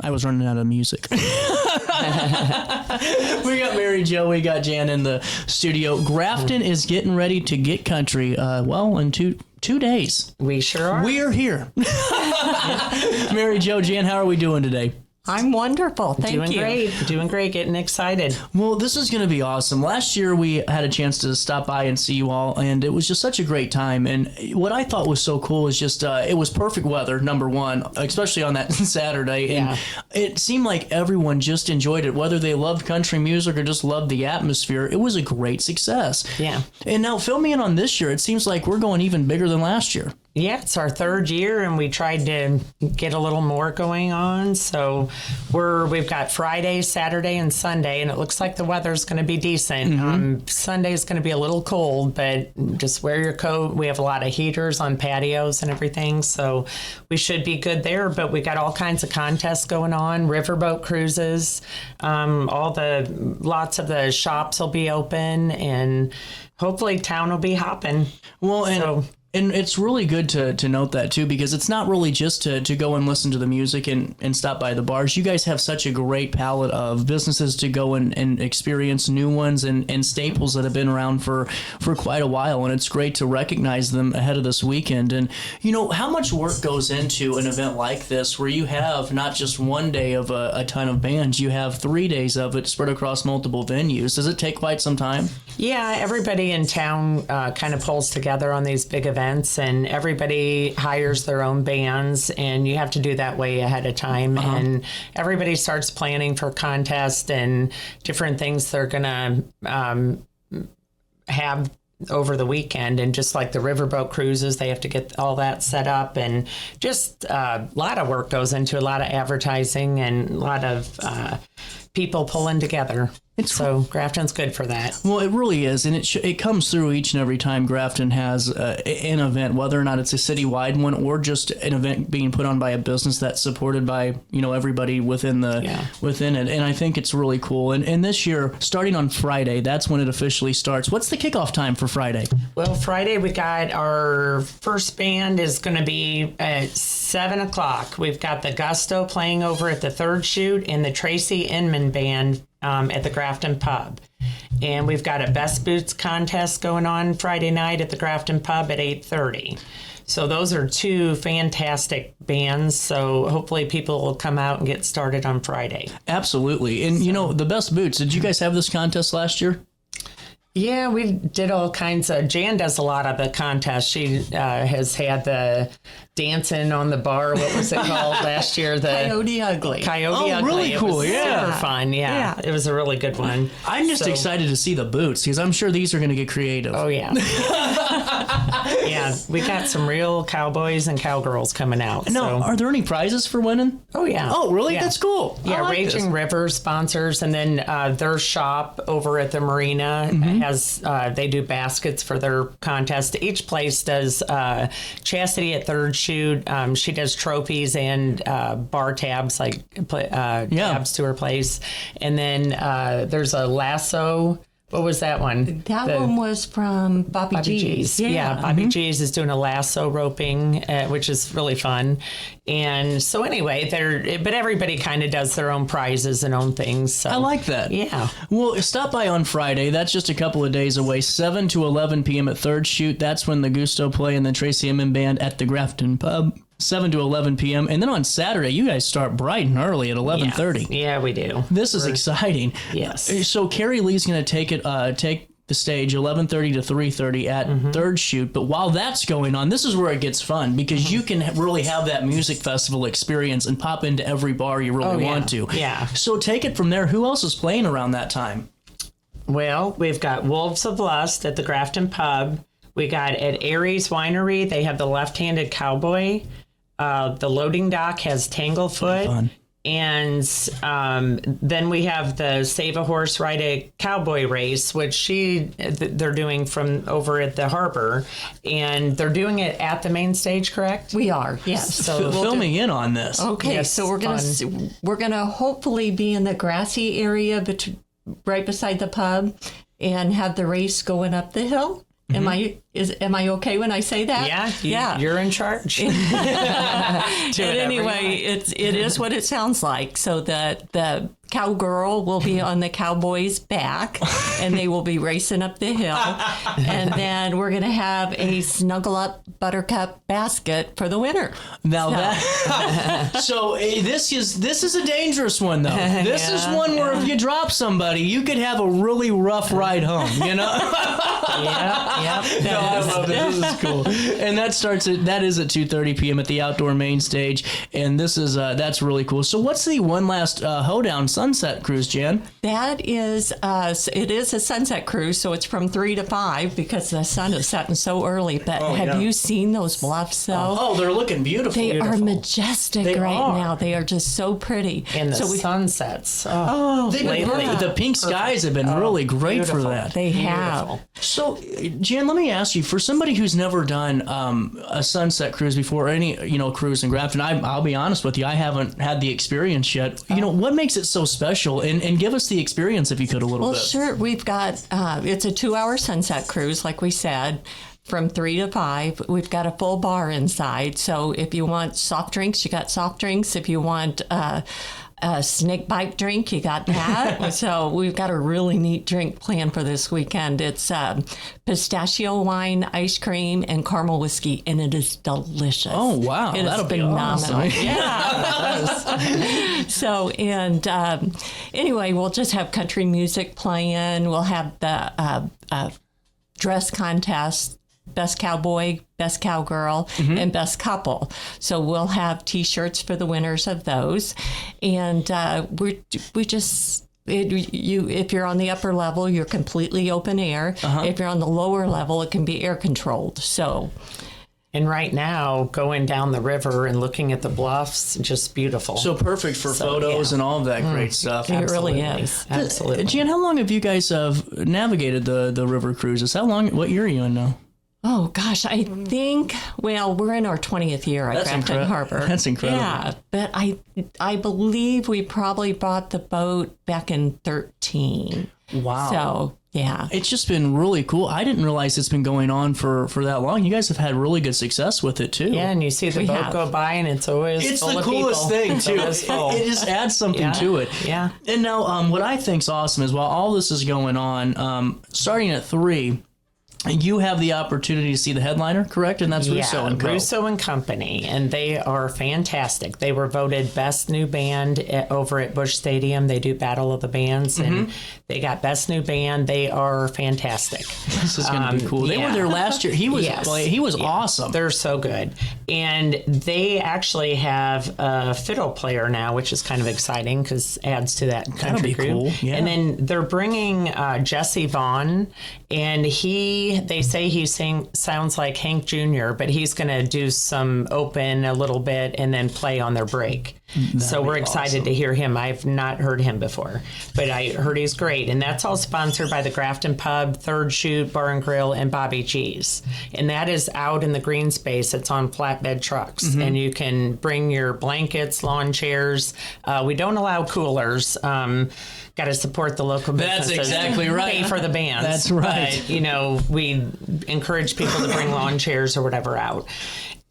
I was running out of music. We got Mary Jo, we got Jan in the studio. Grafton is getting ready to get country, in 2 days. We sure are. We're here. Mary Jo, Jan, how are we doing today? I'm wonderful. Thank you. Doing great. Getting excited. Well, this is going to be awesome. Last year, we had a chance to stop by and see you all, and it was just such a great time. And what I thought was so cool is just it was perfect weather, number one, especially on that Saturday. And it seemed like everyone just enjoyed it, whether they loved country music or just loved the atmosphere. It was a great success. Yeah. And now, fill me in on this year. It seems like we're going even bigger than last year. Yeah, it's our third year, and we tried to get a little more going on. So we've got Friday, Saturday, and Sunday, and it looks like the weather's going to be decent. Sunday's going to be a little cold, but just wear your coat. We have a lot of heaters on patios and everything, so we should be good there. But we got all kinds of contests going on, riverboat cruises, lots of the shops will be open, and hopefully town will be hopping. Well, and it's really good to note that, too, because it's not really just to go and listen to the music and stop by the bars. You guys have such a great palette of businesses to go and experience, new ones and staples that have been around for quite a while. And it's great to recognize them ahead of this weekend. And, how much work goes into an event like this where you have not just one day of a ton of bands, you have 3 days of it spread across multiple venues. Does it take quite some time? Yeah, everybody in town kind of pulls together on these big events, and everybody hires their own bands, and you have to do that way ahead of time. And everybody starts planning for contests and different things they're going to have over the weekend. And just like the riverboat cruises, they have to get all that set up, and just a lot of work goes into a lot of advertising and a lot of people pulling together. So Grafton's good for that. Well, it really is, and it comes through each and every time Grafton has an event, whether or not it's a citywide one or just an event being put on by a business that's supported by everybody within it. And I think it's really cool. And this year, starting on Friday, that's when it officially starts. What's the kickoff time for Friday? Well, Friday we got our first band is going to be at 7:00. We've got the Gusto playing over at the Third Chute and the Tracy Inman Band at the Grafton Pub. And we've got a Best Boots contest going on Friday night at the Grafton Pub at 8:30. So those are two fantastic bands. So hopefully people will come out and get started on Friday. Absolutely. And, the Best Boots, did you guys have this contest last year? Yeah, we did all kinds of... Jan does a lot of the contests. She has had the dancing on the bar. What was it called last year? The Coyote Ugly. Coyote Ugly. Really cool, yeah. Super fun, yeah. It was a really good one. I'm just excited to see the boots, because I'm sure these are going to get creative. Oh, yeah. Yeah, we got some real cowboys and cowgirls coming out. No, are there any prizes for winning? Oh, yeah. Oh, really? Yeah. That's cool. Yeah, Raging River sponsors, and then their shop over at the marina has, they do baskets for their contest. Each place does, Chastity at Third Chute, she does trophies and bar tabs, like tabs to her place. And then there's a lasso. What was that one? That one was from Bobby G's. Yeah, Bobby G's is doing a lasso roping, which is really fun. And so anyway, but everybody kind of does their own prizes and own things. So. I like that. Yeah. Well, stop by on Friday. That's just a couple of days away. 7 to 11 p.m. at Third Chute. That's when the Gusto play, and then Tracy Inman Band at the Grafton Pub. 7 to 11 p.m. And then on Saturday, you guys start bright and early at 11:30. Yeah, we do. This is exciting. Yes. So Carrie Lee's going to take the stage 11:30 to 3:30 at Third Chute. But while that's going on, this is where it gets fun, because you can really have that music festival experience and pop into every bar you really want to. Yeah. So take it from there. Who else is playing around that time? Well, we've got Wolves of Lust at the Grafton Pub. We got at Aries Winery, they have the Left-Handed Cowboy. The Loading Dock has Tanglefoot. And then we have the Save a Horse Ride a Cowboy race, which they're doing from over at the harbor. And they're doing it at the main stage, correct? We are, yes. So fill me in on this. Okay, yes, so we're gonna hopefully be in the grassy area right beside the pub and have the race going up the hill. Am I okay when I say that? Yeah, you're in charge. But anyway, it is what it sounds like. So that the cowgirl will be on the cowboy's back, and they will be racing up the hill. And then we're going to have a snuggle up buttercup basket for the winner. Now this is a dangerous one though. This is one where if you drop somebody, you could have a really rough ride home. You know. Yep. No, I love it. This is cool. And that is at 2:30 p.m. at the outdoor main stage. And this is that's really cool. So what's the one last hoedown sunset cruise, Jan? That is, it is a sunset cruise, so it's from 3 to 5 because the sun is setting so early. But have you seen those bluffs, though? Oh, they're looking beautiful. They are majestic now. They are just so pretty. And the sunsets. The pink skies have been really great for that. They have. So, Jan, let me ask you, for somebody who's never done a sunset cruise before, or any cruise in Grafton, I'll be honest with you, I haven't had the experience yet. What makes it so special? And give us the experience if you could a little bit. Well, sure. We've got it's a 2-hour sunset cruise, like we said, from 3 to 5. We've got a full bar inside. So if you want soft drinks, you got soft drinks. If you want a snake bite drink, you got that. So we've got a really neat drink planned for this weekend. It's pistachio wine, ice cream, and caramel whiskey, and it is delicious. Oh, wow. That'll be phenomenal. Awesome. Yeah. So, and anyway, we'll just have country music playing. We'll have the dress contest, best cowboy, best cowgirl, and best couple. So we'll have T-shirts for the winners of those, and we just. If you're on the upper level, you're completely open air. If you're on the lower level, it can be air controlled. So. And right now, going down the river and looking at the bluffs, just beautiful. So perfect for photos and all of that great stuff. It really is. Absolutely. Jan, how long have you guys navigated the river cruises? What year are you in now? Oh, gosh, I think, we're in our 20th year at Grafton Harbor. That's incredible. Yeah, but I believe we probably bought the boat back in 13. Wow. So, yeah. It's just been really cool. I didn't realize it's been going on for that long. You guys have had really good success with it, too. Yeah, and you see the boat go by, and it's always full the of coolest people. thing, too. It just adds something to it. Yeah. And now, what I think's awesome is while all this is going on, starting at 3, you have the opportunity to see the headliner, correct? And that's Russo and Co. Russo and Company, and they are fantastic. They were voted best new band over at Busch Stadium. They do Battle of the Bands, and they got best new band. They are fantastic. This is going to be cool. They were there last year. He was awesome. They're so good, and they actually have a fiddle player now, which is kind of exciting because adds to that country group. Cool. Yeah. And then they're bringing Jesse Vaughn, and they say he sounds like Hank Jr., but he's going to do some open a little bit and then play on their break. So we're excited to hear him. I've not heard him before, but I heard he's great. And that's all sponsored by the Grafton Pub, Third Shoot, Bar and Grill, and Bobby G's. And that is out in the green space. It's on flatbed trucks. And you can bring your blankets, lawn chairs. We don't allow coolers. Got to support the local businesses. That's exactly right. Pay for the bands. That's right. But, we encourage people to bring lawn chairs or whatever out.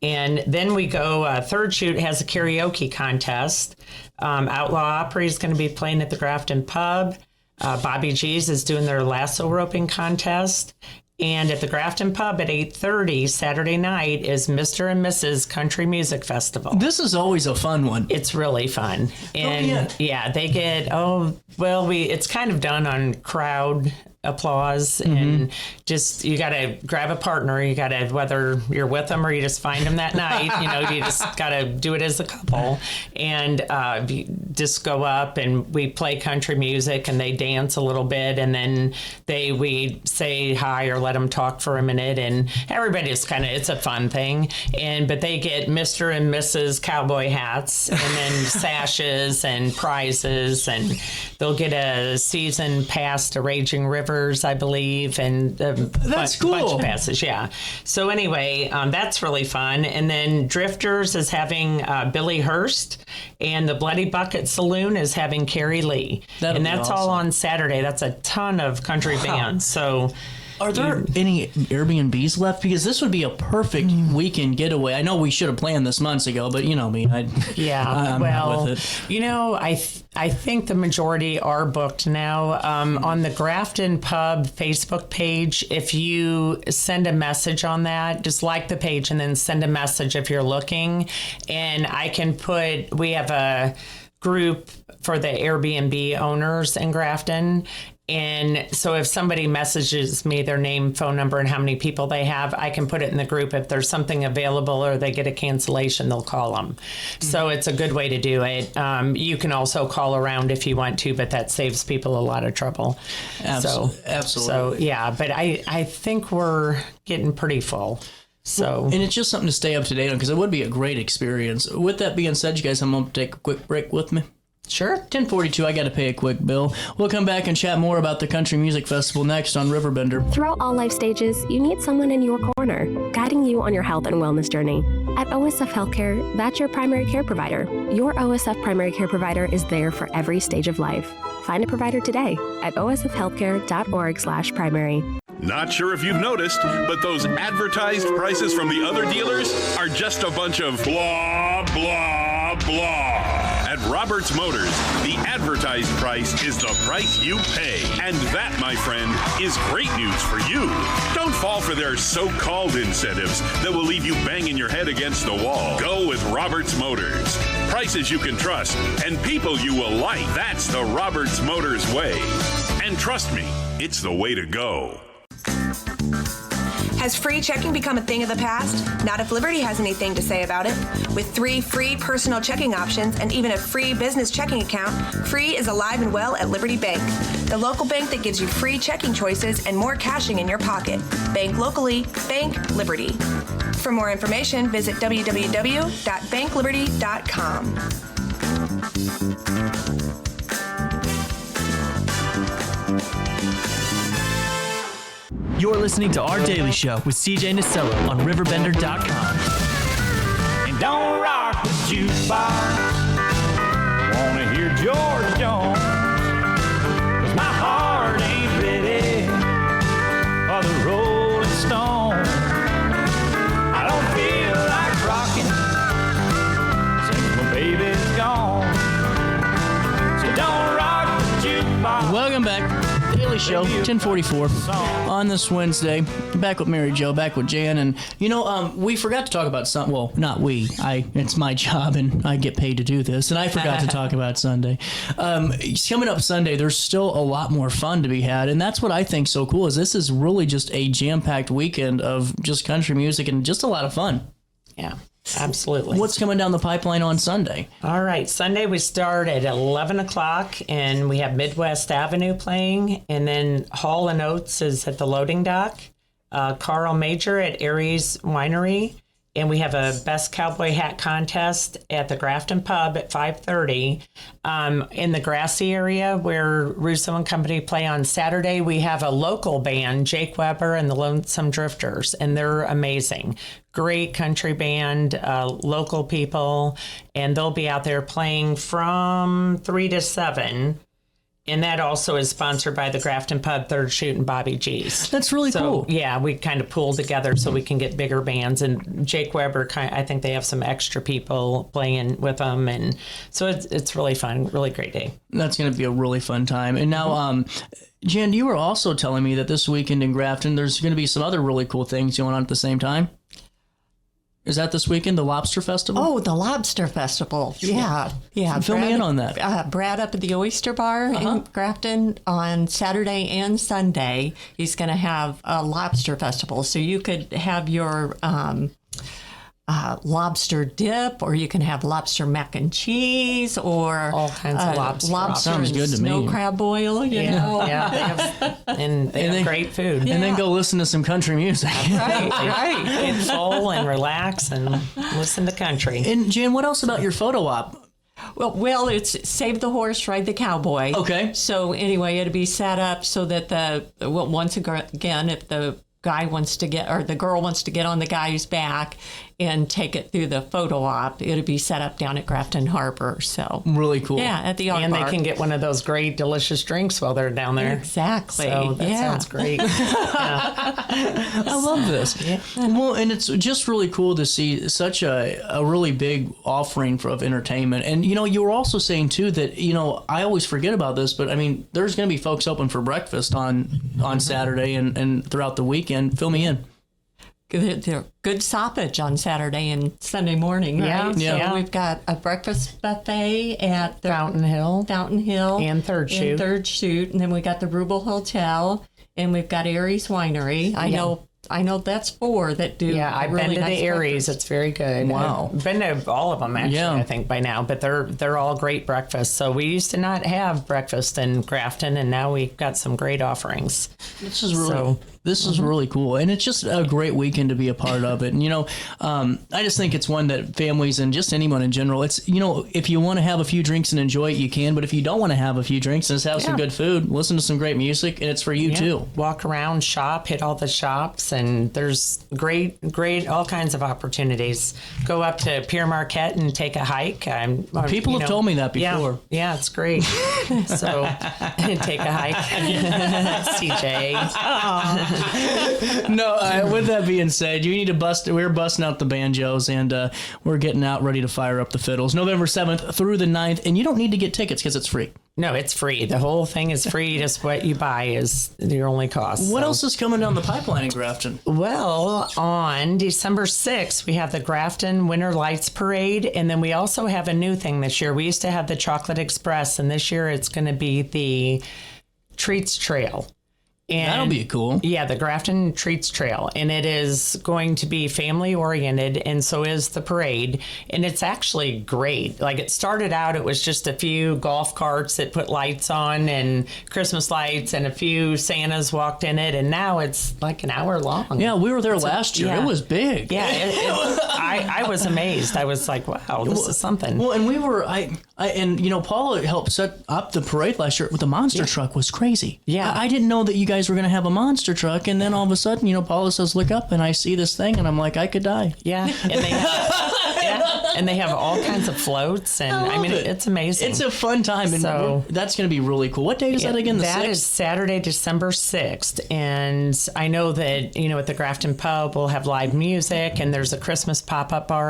And then we go, Third Shoot has a karaoke contest. Outlaw Opry is going to be playing at the Grafton Pub. Bobby G's is doing their lasso roping contest. And at the Grafton Pub at 8:30 Saturday night is Mr. and Mrs. Country Music Festival. This is always a fun one. It's really fun. And they get, it's kind of done on crowd applause, and just you got to grab a partner. You got to, whether you're with them or you just find them that night, you just got to do it as a couple, and just go up and we play country music and they dance a little bit, and then we say hi or let them talk for a minute, and everybody's it's a fun thing. But they get Mr. and Mrs. Cowboy hats and then sashes and prizes, and they'll get a season pass to Raging River, I believe, and that's cool. Bunch of passes, yeah. So anyway, that's really fun. And then Drifters is having Billy Hurst, and the Bloody Bucket Saloon is having Carrie Lee. That's awesome. All on Saturday. That's a ton of country bands. So Are there any Airbnbs left? Because this would be a perfect weekend getaway. I know we should have planned this months ago, but you know me. I'm not with it. You know, I think the majority are booked now. On the Grafton Pub Facebook page, if you send a message on that, just like the page and then send a message if you're looking. And I can we have a group for the Airbnb owners in Grafton. And so if somebody messages me their name, phone number, and how many people they have, I can put it in the group. If there's something available or they get a cancellation, they'll call them. Mm-hmm. So it's a good way to do it. You can also call around if you want to, but that saves people a lot of trouble. Absolutely. So yeah, but I think we're getting pretty full. So, and it's just something to stay up to date on because it would be a great experience. With that being said, you guys, I'm going to take a quick break with me. Sure. 10:42, I got to pay a quick bill. We'll come back and chat more about the Country Music Festival next on RiverBender. Throughout all life stages, you need someone in your corner, guiding you on your health and wellness journey. At OSF Healthcare, that's your primary care provider. Your OSF primary care provider is there for every stage of life. Find a provider today at osfhealthcare.org/primary. Not sure if you've noticed, but those advertised prices from the other dealers are just a bunch of blah, blah, blah. At Roberts Motors, the advertised price is the price you pay. And that, my friend, is great news for you. Don't fall for their so-called incentives that will leave you banging your head against the wall. Go with Roberts Motors. Prices you can trust and people you will like. That's the Roberts Motors way. And trust me, it's the way to go. Has free checking become a thing of the past? Not if Liberty has anything to say about it. With 3 free personal checking options and even a free business checking account, Free is alive and well at Liberty Bank, the local bank that gives you free checking choices and more cashing in your pocket. Bank locally, bank Liberty. For more information, visit www.bankliberty.com. You're listening to Our Daily Show with CJ Nasello on riverBender.com. And don't rock the jukebox. Wanna hear George Jones. 'Cause my heart ain't ready for the Rolling Stones. I don't feel like rocking since my baby's gone. So don't rock the jukebox. Welcome back. Daily Show, 10:44 on this Wednesday. Back with Mary Jo, back with Jan, and we forgot to talk about something. Well, not we. It's my job, and I get paid to do this, and I forgot to talk about Sunday. Coming up Sunday, there's still a lot more fun to be had, and that's what I think so cool is this is really just a jam-packed weekend of just country music and just a lot of fun. Yeah. Absolutely. What's coming down the pipeline on Sunday? All right. Sunday we start at 11 o'clock and we have Midwest Avenue playing. And then Hall & Oates is at the loading dock. Carl Major at Aries Winery. And we have a Best Cowboy Hat contest at the Grafton Pub at 5:30. In the Grassy area where Russo and Company play on Saturday, we have a local band, Jake Weber and the Lonesome Drifters, and they're amazing. Great country band, local people, and they'll be out there playing from 3 to 7. And that also is sponsored by the Grafton Pub, Third Shoot, and Bobby G's. That's really cool. Yeah, we kind of pool together so we can get bigger bands. And Jake Weber, I think they have some extra people playing with them. And so it's really fun, really great day. That's going to be a really fun time. And now, Jan, you were also telling me that this weekend in Grafton, there's going to be some other really cool things going on at the same time. Is that this weekend, the Lobster Festival? Oh, the Lobster Festival. Yeah. Fill me in on that. Brad up at the Oyster Bar in Grafton on Saturday and Sunday. He's going to have a Lobster Festival. So you could have your lobster dip, or you can have lobster mac and cheese, or all kinds of lobster. Sounds good to snow me. crab boil, you know. Yeah, they have great food. And then go listen to some country music. Right. Get full and relax and listen to country. And Jan, what else about your photo op? Well, it's Save the Horse, Ride the Cowboy. Okay. So anyway, it'll be set up so that once again, if the guy wants to get, or the girl wants to get on the guy's back, and take it through the photo op. It'll be set up down at Grafton Harbor. So Really cool. yeah, at the art And bar. they can get one of those great, delicious drinks while they're down there. Exactly. So that yeah. sounds great. I love this. Well, and it's just really cool to see such a really big offering of entertainment. And, you were also saying, too, that, I always forget about this, but, I mean, there's going to be folks open for breakfast on Saturday and throughout the weekend. Fill me in. They're good soppage on Saturday and Sunday morning, right? Yeah. So we've got a breakfast buffet at the Fountain Hill. and Third Shoot. And then we got the Rubel Hotel, and we've got Aries Winery. I know that's 4 that do. Yeah, I've really been to nice the Aries. breakfast. It's very good. Wow. I've been to all of them, actually, Yeah. I think, by now. But they're all great breakfasts. So we used to not have breakfast in Grafton, and now we've got some great offerings. This is really cool, and it's just a great weekend to be a part of it. And I just think it's one that families and just anyone in general, it's if you want to have a few drinks and enjoy it, you can. But if you don't want to have a few drinks and just have some good food, listen to some great music, and it's for you too. Walk around, shop, hit all the shops, and there's great, all kinds of opportunities. Go up to Pier Marquette and take a hike. People have told me that before. Yeah, it's great. So take a hike, CJ. No, with that being said, you need to we're busting out the banjos, and we're getting out ready to fire up the fiddles. November 7th through the 9th, and you don't need to get tickets because it's free. No, it's free. The whole thing is free. Just what you buy is your only cost. What else is coming down the pipeline in Grafton? Well, on December 6th, we have the Grafton Winter Lights Parade, and then we also have a new thing this year. We used to have the Chocolate Express, and this year it's going to be the Treats Trail. And That'll be cool. Yeah, the Grafton Treats Trail. And it is going to be family oriented, and so is the parade. And it's actually great. Like, it started out, it was just a few golf carts that put lights on and Christmas lights, and a few Santas walked in it. And now it's like an hour long. Yeah, we were there last year. yeah. It was big. Yeah, I was amazed. I was like, wow, this is something. Well, and we were, Paula helped set up the parade last year with the monster truck. Was crazy. Yeah. I didn't know that you guys were going to have a monster truck, and then all of a sudden, Paula says, look up, and I see this thing, and I'm like, I could die. Yeah, and they have all kinds of floats, and I mean, it's amazing. It's a fun time, and So- that's going to be really cool. What date is that again? The That 6th? is Saturday, December 6th. And I know that, at the Grafton Pub, we'll have live music, and there's a Christmas pop-up bar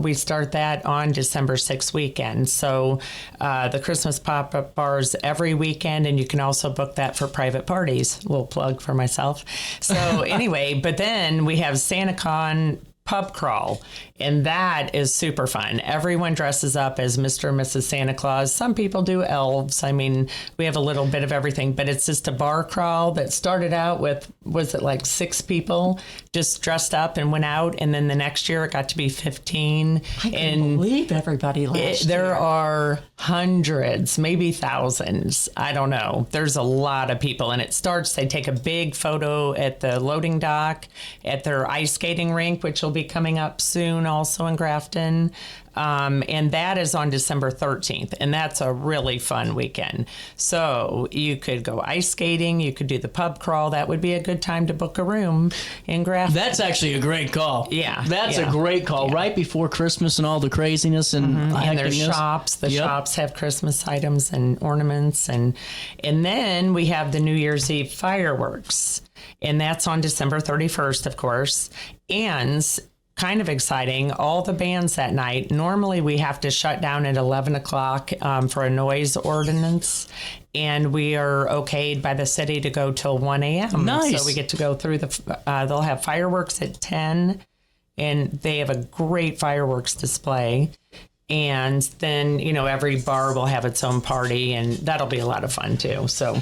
we start that on December 6th weekend. So the Christmas pop-up bars every weekend, and you can also book that for private parties. A little plug for myself. So anyway, but then we have SantaCon pub crawl, and that is super fun. Everyone dresses up as Mr. and Mrs. Santa Claus. Some people do elves. I mean, we have a little bit of everything, but it's just a bar crawl that started out with, was it like 6 people just dressed up and went out, and then the next year it got to be 15. I can't believe everybody last There year. are hundreds, maybe thousands. I don't know. There's a lot of people, and it starts, they take a big photo at the loading dock, at their ice skating rink, which will be coming up soon also in Grafton. And that is on December 13th, and that's a really fun weekend. So you could go ice skating, you could do the pub crawl. That would be a good time to book a room in Grafton. That's actually a great call. Yeah, That's yeah. a great call. Right before Christmas and all the craziness and And there's hecticness. shops. The Yep. shops have Christmas items and ornaments, and then we have the New Year's Eve fireworks, and that's on December 31st, of course. And kind of exciting, all the bands that night. Normally we have to shut down at 11 o'clock for a noise ordinance, and we are okayed by the city to go till 1 a.m. Nice. So we get to go through they'll have fireworks at 10, and they have a great fireworks display. And then, every bar will have its own party, and that'll be a lot of fun too. So,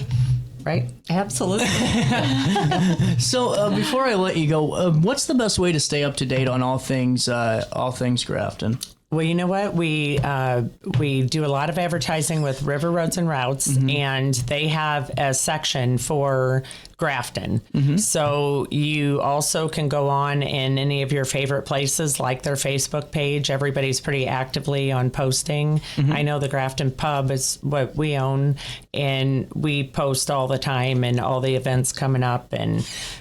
right? Absolutely. So before I let you go, what's the best way to stay up to date on all things Grafton? Well, you know what? We do a lot of advertising with River Roads and Routes, and they have a section for Grafton. So you also can go on in any of your favorite places, like their Facebook page. Everybody's pretty actively on posting. I know the Grafton Pub is what we own, and we post all the time and all the events coming up.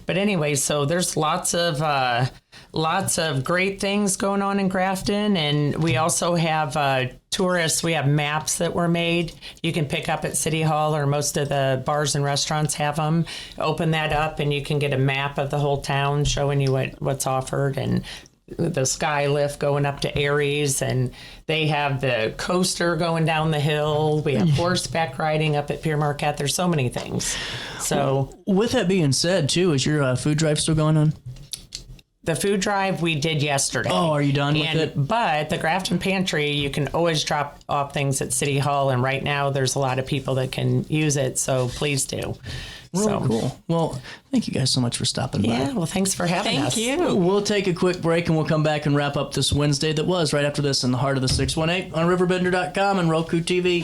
But anyway, so there's lots of lots of great things going on in Grafton, and we also have tourists. We have maps that were made. You can pick up at City Hall, or most of the bars and restaurants have them. Open that up, and you can get a map of the whole town showing you what's offered, and the sky lift going up to Aries, and they have the coaster going down the hill. We have horseback riding up at Pier Marquette. There's so many things. So, with that being said, too, is your food drive still going on? the food drive we did yesterday. Oh, are you done with it? But the Grafton Pantry, you can always drop off things at City Hall, and right now there's a lot of people that can use it, so please do. Really cool. Well, thank you guys so much for stopping by. Yeah, well, thanks for having us. Thank you. We'll take a quick break and we'll come back and wrap up this Wednesday that was right after this in the heart of the 618 on RiverBender.com and Roku TV.